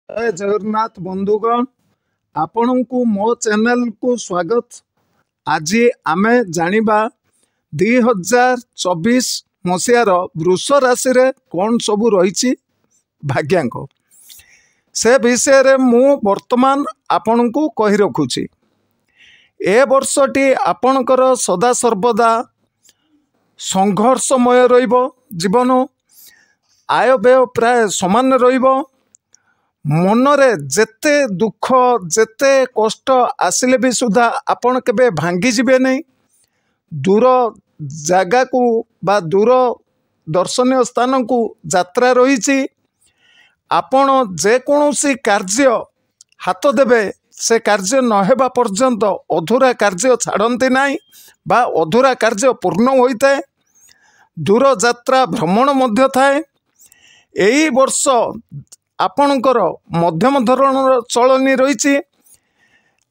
जय जगन्नाथ बंधुगण आपण को मो चैनल को स्वागत। आज आमे जानिबा 2024 मसीहार वृष राशि रे कौन सबू रही भाग्यांक से विषय रे मु वर्तमान आपण को कहि रखुची। ए वर्षटी आपणकर सदा सर्वदा संघर्षमय रहिबो। जीवन आय व्यय प्राय समान रहिबो। मनरे जेते दुख जेते कष्ट आसिले भी सुधा आपण केबे भांगी जिबे नहीं। दूर जागा को बा दूर दर्शनीय स्थान को यात्रा रही। आपण जे कोनोसी कार्य हाथ देबे से कार्य न हेबा पर्यंत अधूरा कार्य छाड़ती नहीं बा अधूरा कार्य पूर्ण होता है। दूर यात्रा भ्रमण मध्य थाए। एही वर्ष आपणकर मध्यम धरणर चलनी रही।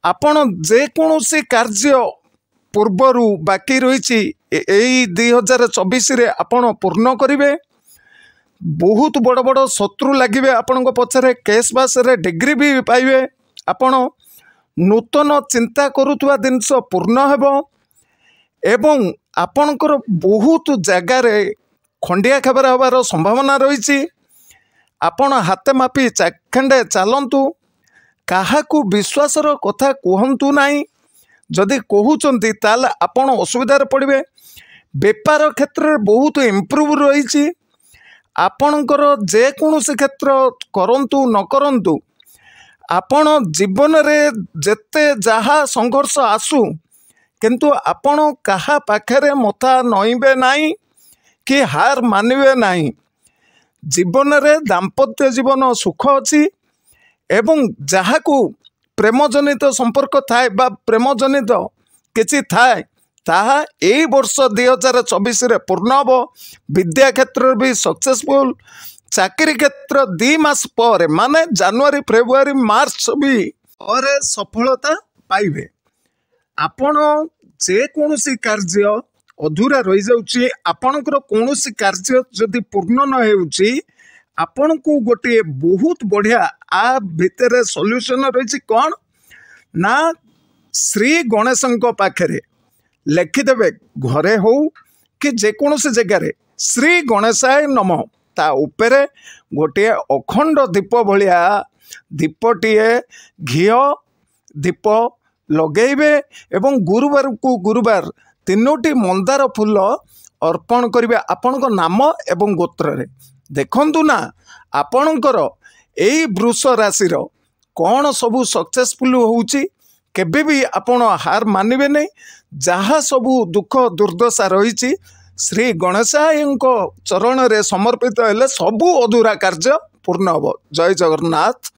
आपण जे कोनोसी कार्य पूर्वरु बाकी रही 2024 रे आपण पूर्ण करिवे। बहुत बड़ बड़ शत्रु लगे आपण पछरे केस बास रे डिग्री भी पाइबे। आपण नूतन चिंता करुवा जिनस पूर्ण हेबो एवं आपणकर बहुत जगार खंडिया खबर हबार संभावना रही। आपण हाथ मापी चाखंडे चलतु। काहाकू विश्वासर कथा कहतु नहीं। जदि कहउचंती ताले आपण असुविधार पड़िबे। बेपार क्षेत्र में बहुत इम्प्रूव रही। आपणकर जे कोनोसी क्षेत्र करंतु न करंतु आपण जीवन रे जेते जहा संघर्ष आसु किंतु आपण कहा पाखरे मथा नईबे नहीं कि हार मानिबे नहीं। जीवन रे दाम्पत्य जीवन सुख अच्छी एवं जहाँ को प्रेम जनित संपर्क थाए बा प्रेम जनित किछि थाए ताहा एई वर्ष 2024 रे पूर्ण हो। विद्या क्षेत्र भी सक्सेसफुल। चाकरी क्षेत्र 2 मास पर माने जनवरी फेब्रुआरी मार्च भी और सफलता पाइबे। आपण जे कोनोसी कार्य अधूरा रही जाउची आपणकर कोनोसी कार्य जदि पूर्ण न हेउची आपण को गोटे बहुत बढ़िया आ भितर सॉल्यूशन रही। कौन ना श्री गणेशंक पाखरे लिखिदेवे घरे हो कि जेकोसी जगार श्री गणेशाय नमः ता उपरे गोटे अखंड दीप भलिया दीपटीए घी दीप लगेबे एवं गुरुवार को गुरुवार 3टी मंदार फूल अर्पण करिवे आपणक नाम एवं गोत्र रे। देखंतु ना आपणकर एई वृष राशि कौन सबू सक्सेसफुल होउची। केबे भी आपण हार मानिबे नहीं। जहाँ सबू दुख दुर्दशा रही श्री गणेशायंक चरण रे समर्पित हेले सबू अधूरा कार्य पूर्ण हो। जय जगन्नाथ।